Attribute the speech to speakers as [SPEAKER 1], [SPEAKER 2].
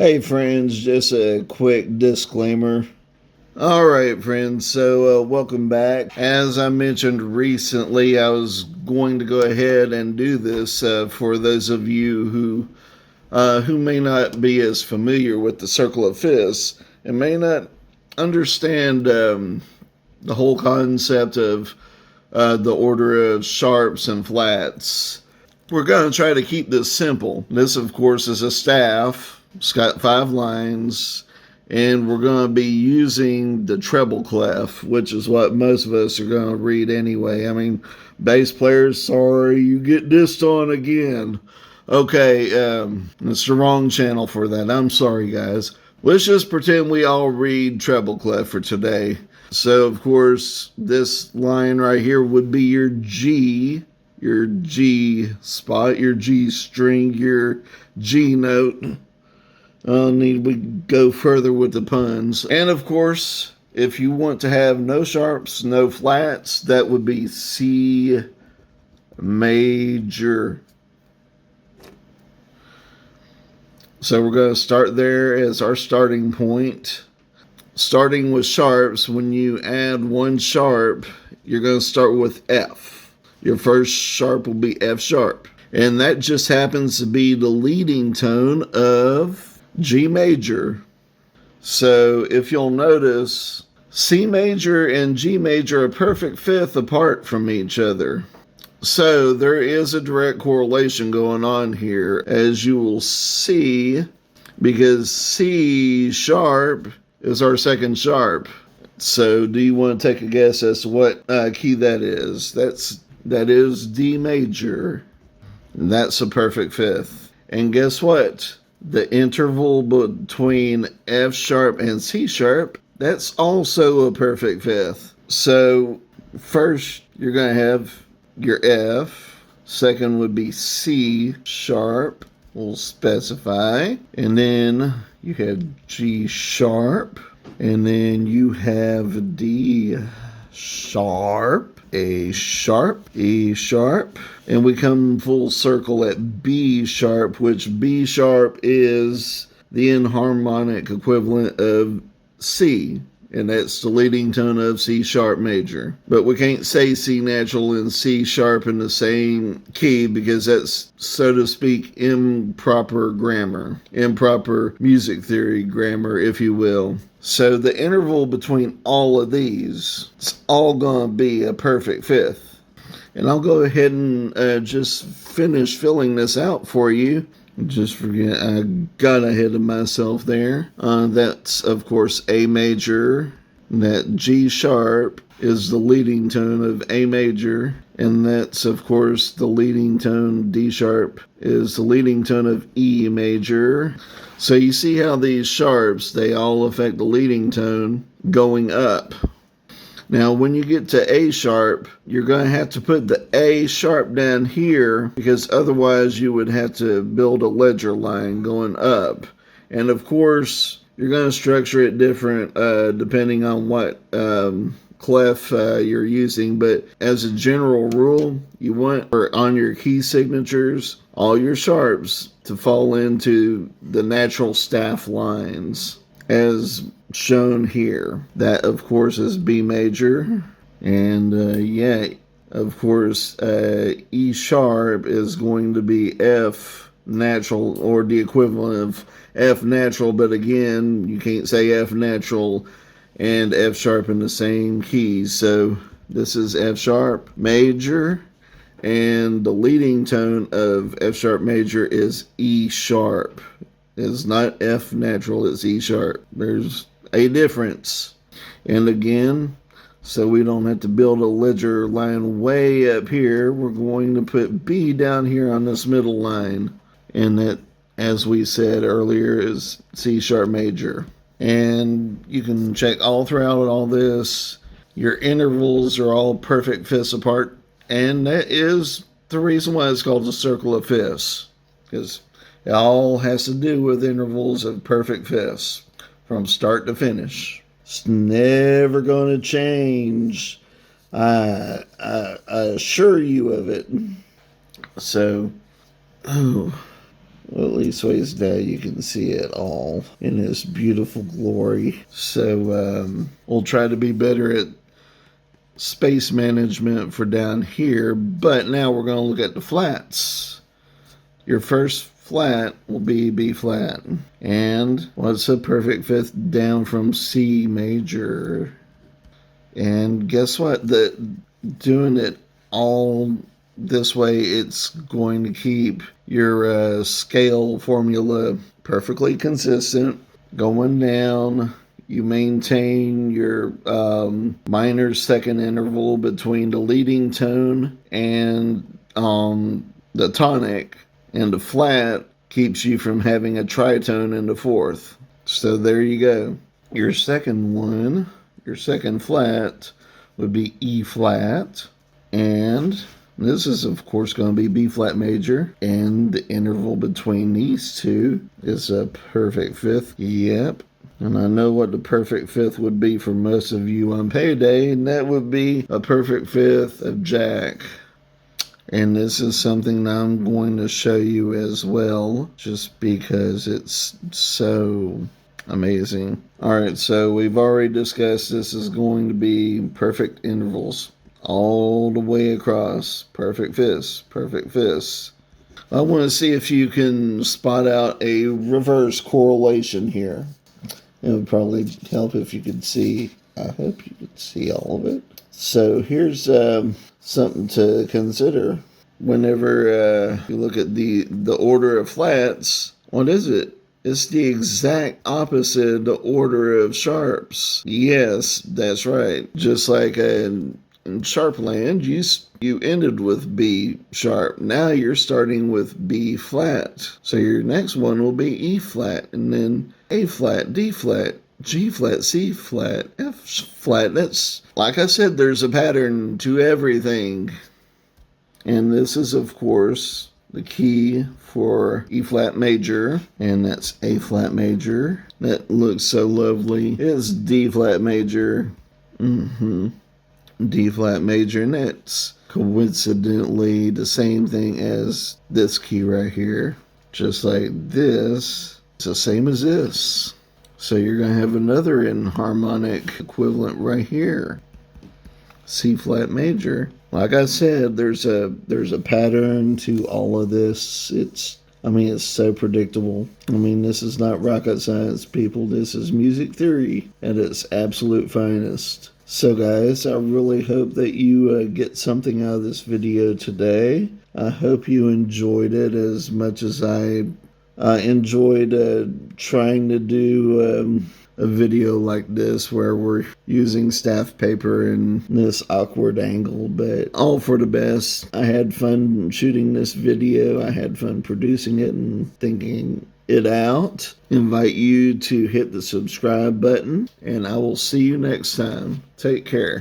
[SPEAKER 1] Hey friends, just a quick disclaimer. Alright friends, so welcome back. As I mentioned recently, I was going to go ahead and do this for those of you who may not be as familiar with the Circle of Fifths and may not understand the whole concept of the order of sharps and flats. We're going to try to keep this simple. This, of course, is a staff. It's got 5 lines, and we're going to be using the treble clef, which is what most of us are going to read anyway. I mean, bass players, sorry, you get dissed on again. Okay, it's the wrong channel for that. I'm sorry, guys. Let's just pretend we all read treble clef for today. So, of course, this line right here would be your G spot, your G string, your G note. Need we go further with the puns. And of course, if you want to have no sharps, no flats, that would be C major. So we're going to start there as our starting point. Starting with sharps, when you add one sharp, you're going to start with F. Your first sharp will be F sharp. And that just happens to be the leading tone of G major. So if you'll notice, C major and G major are a perfect fifth apart from each other. So there is a direct correlation going on here, as you will see, because C sharp is our second sharp. So do you want to take a guess as to what key that is? That is D major. And that's a perfect fifth. And guess what? The interval between F sharp and C sharp, that's also a perfect fifth. So first you're going to have your F. Second would be C sharp. We'll specify. And then you have G sharp. And then you have D sharp, A sharp, E sharp, and we come full circle at B sharp, which B sharp is the enharmonic equivalent of C, and that's the leading tone of C sharp major. But we can't say C natural and C sharp in the same key because that's, so to speak, improper grammar, improper music theory grammar, if you will. So the interval between all of these, it's all going to be a perfect fifth. And I'll go ahead and just finish filling this out for you. Just forget, I got ahead of myself there. That's, of course, A major. That G sharp is the leading tone of A major. And that's, of course, the leading tone. D sharp is the leading tone of E major. So you see how these sharps, they all affect the leading tone going up. Now, when you get to A sharp, you're going to have to put the A sharp down here because otherwise you would have to build a ledger line going up. And of course, you're going to structure it different depending on what clef you're using. But as a general rule, you want on your key signatures, all your sharps to fall into the natural staff lines as shown here. That, of course, is B major. And of course, E sharp is going to be F natural, or the equivalent of F natural. But again, you can't say F natural and F sharp in the same key. So this is F sharp major. And the leading tone of F sharp major is E sharp. It's not F natural, it's E sharp. There's a difference. And again, so we don't have to build a ledger line way up here, we're going to put B down here on this middle line. And that, as we said earlier, is C sharp major. And you can check all throughout all this. Your intervals are all perfect fifths apart. And that is the reason why it's called the Circle of Fifths. Because it all has to do with intervals of perfect fifths from start to finish. It's never going to change. I assure you of it. So, Well, at least ways now you can see it all in its beautiful glory. So we'll try to be better at space management for down here, but now we're going to look at the flats. Your first flat will be B flat. And what's a perfect fifth down from C major? And guess what? Doing it all this way, it's going to keep your scale formula perfectly consistent. Going down, you maintain your minor second interval between the leading tone and the tonic, and the flat keeps you from having a tritone in the fourth. So there you go. Your second one, your second flat would be E flat, and this is of course going to be B flat major, and the interval between these two is a perfect fifth. Yep. And I know what the perfect fifth would be for most of you on payday, and that would be a perfect fifth of Jack. And this is something that I'm going to show you as well, just because it's so amazing. Alright, so we've already discussed this is going to be perfect intervals all the way across. Perfect fifths, perfect fifths. I want to see if you can spot out a reverse correlation here. It would probably help if you could see. I hope you could see all of it. So here's something to consider. Whenever you look at the order of flats, what is it? It's the exact opposite of the order of sharps. Yes, that's right. Just like in Sharpland, you ended with B sharp. Now you're starting with B flat. So your next one will be E flat, and then A flat, D flat, G flat, C flat, F flat. That's, like I said, there's a pattern to everything. And this is, of course, the key for E flat major, and that's A flat major. That looks so lovely. It's D flat major. D flat major, and that's coincidentally the same thing as this key right here. Just like this, it's the same as this. So you're going to have another enharmonic equivalent right here. C flat major. Like I said, there's a pattern to all of this. It's so predictable. This is not rocket science, people. This is music theory at its absolute finest. So guys, I really hope that you get something out of this video today. I hope you enjoyed it as much as I enjoyed trying to do a video like this where we're using staff paper in this awkward angle, but all for the best. I had fun shooting this video. I had fun producing it and thinking it out. Invite you to hit the subscribe button, and I will see you next time. Take care.